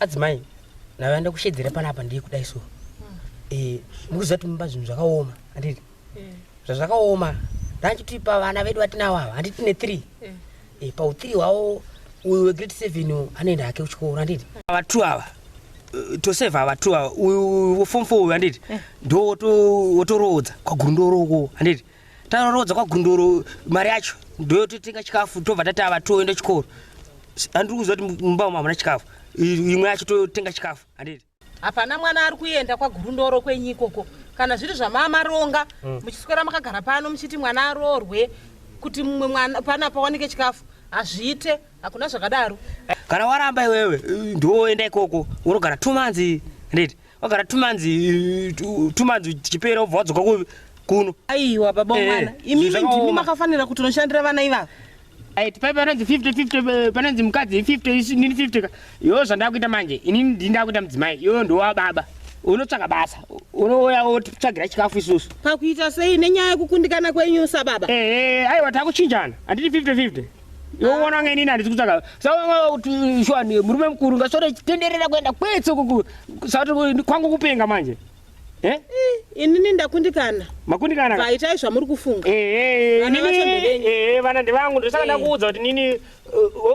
adzimai naenda kushedzera panapa ndiri kudai so mukuzati mumba zvinhu zvakaoma handiti zvakaoma ndachitipa vana vedu vatinawo ava handiti tine 3 pau3 hwavo uyu wegrade 7 anoenda hake kuchikoro handiti ava 2 ava toseva ava 2 ava uyu form 4 uyu handiti ndo wotoroodza kwagurundoroko handiti tanorodza kwagurundoro mari yacho ndoyototenga chikafu tobva tati ava 2 oenda chikoro handiri kuziva kuti mumba umu hamuna chikafu imwe yacho totenga chikafu handiti hapana mwana ari kuenda kwagurundoro kwenyu ikoko kana zviri zvamamaronga muchiswera makagara pano muchiti mwana aroorwe kuti mumwe mwana pana pawanike chikafu hazviite hakuna zvakadaro kana waramba iwewe ndoenda ikoko unogara 2 months handiti wagara 2 months 2 months chipera ubva wadzoka kuno aiwa baba mwana imimi ndimi makafanira kuti unoshandira vana ivava aiti pai panonzi 50-50 panonzi mukadzi 50 nini 50 iwo zvandakuita manje inini ndindakuita mudzimai iwo ndowa baba unotsvaga basa unouya wotsvagira chikafu isusu pakuita sei nenyaya yekukundikana kwenyu sababa aiwa takuchinjana handiti 50-50 iwoona nge inini handisi kutsvaga sauti murume mukuru ngasore chitenderera kuenda kwetse sauti kwangu kupenga manje inini ndakundikana makundikana vaitai zvamuri kufunga vana ndevangu ndosaka ndakuudza kuti nini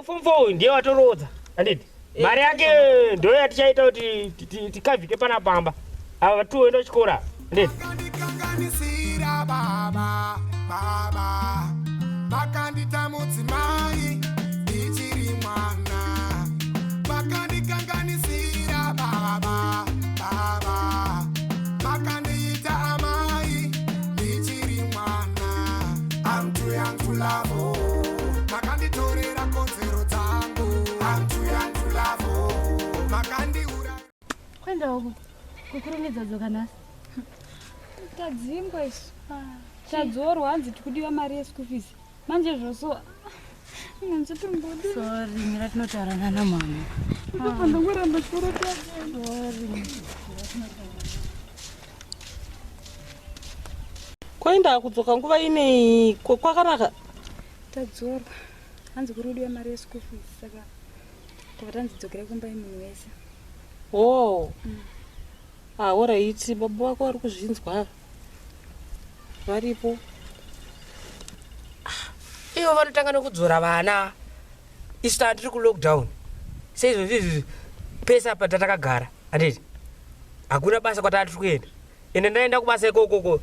form 4 ndiye watoroodza handiti mari yake ndo yatichaita kuti tikavhike panapamba ava 2 oenda kuchikora handiti vakandita mudzimai ndichiri mwana vakandikanganisira baba vakandiita amai ndichiri mwana antu yangu lavo makanditorera kodzero dzangu antu yangu lavo makandiura kwenda uko kukurumidza dzokanasi tadzingwa isu tadzorwa hanzi tikudiwa mari yeschool fees manje zvoso inanzvitumbodi sorry mira tinotaurana namama ndongoramba chikoro sorry kwaenda kudzoka nguva inei kwakanaka tadzorwa hanzi kurudiwa mari yeschool fees saka tava tanzidzokera kumba imunhu wese oraiti baba wako vari kuzvinzwa varipo ivo vanotanga nekudzora vana isu tandiri kulockdown seizvozvizvi pese apa tatakagara handiti hakuna basa kwatatiri kuenda ende ndaenda kubasa ikokoko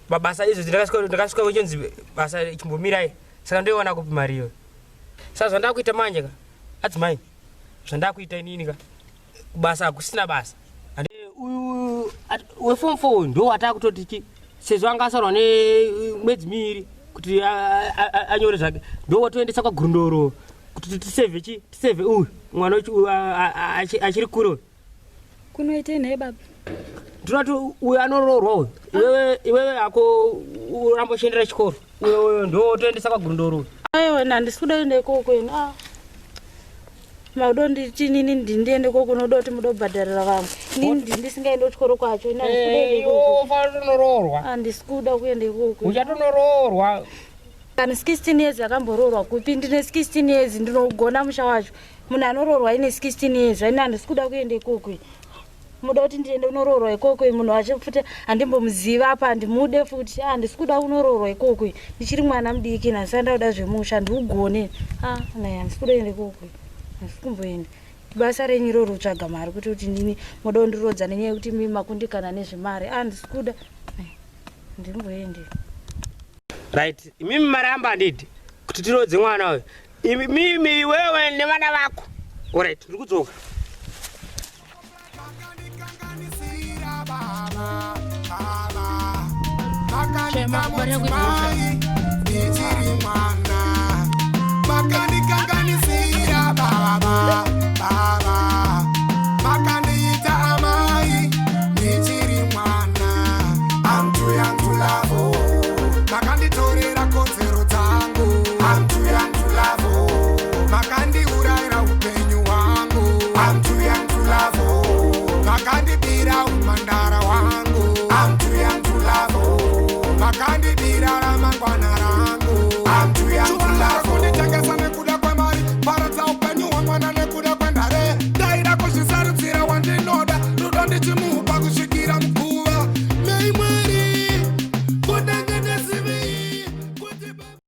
mabasa izvo ndakasvika wechonzi basa chimbomirai saka ndoiwana kupi mari iyo saka zvandakuita manje ka adzimai zvandakuita inini ka kubasa hakusina basa uyu weform 4 ndo watakutoti sezvo angasarwa nemwedzi miiri kuti anyore zvake ndo watoendesa kwagurundoro kuti tisevhe uyu mwana achiri kure kunoitei nhaye baba ndinoti uyu anoroorwa uyu iwewe hako uramboshendera chikoro uyo ndo wotoendesa kwagurundoro aiwa handisi kuda kuenda ikoko ini maudo ndichinini ndiende koko noda kuti muda kubhadharira vamwe inini ndisingaendi kuchikoro kwacho handisi kuda kuenda ikoko uchatonororwa kana 16 years akamboroorwa kupi ndine 16 years ndinogona musha wacho munhu anoroorwa ine 16 years aini handisi kuda kuenda ikoko muda kuti ndiende kunoroorwa ikoko munhu wacho futi handimbomuziva apa handimude futi handisi kuda kunoroorwa ikoko ndichiri mwana mudiki handisanda kuda zvemusha ndiugone handisi kuda kuenda ikoko handisi kumboenda basa renyu iroro kutsvaga mari kuti ndini muda kundirodza nenyaya yekuti mimi makundikana nezvemari handisi kuda ndimboende right mimi mari amba handiti kuti tirodze mwana uyu mimi wewe nevana vako alright ndiri kudzoka chema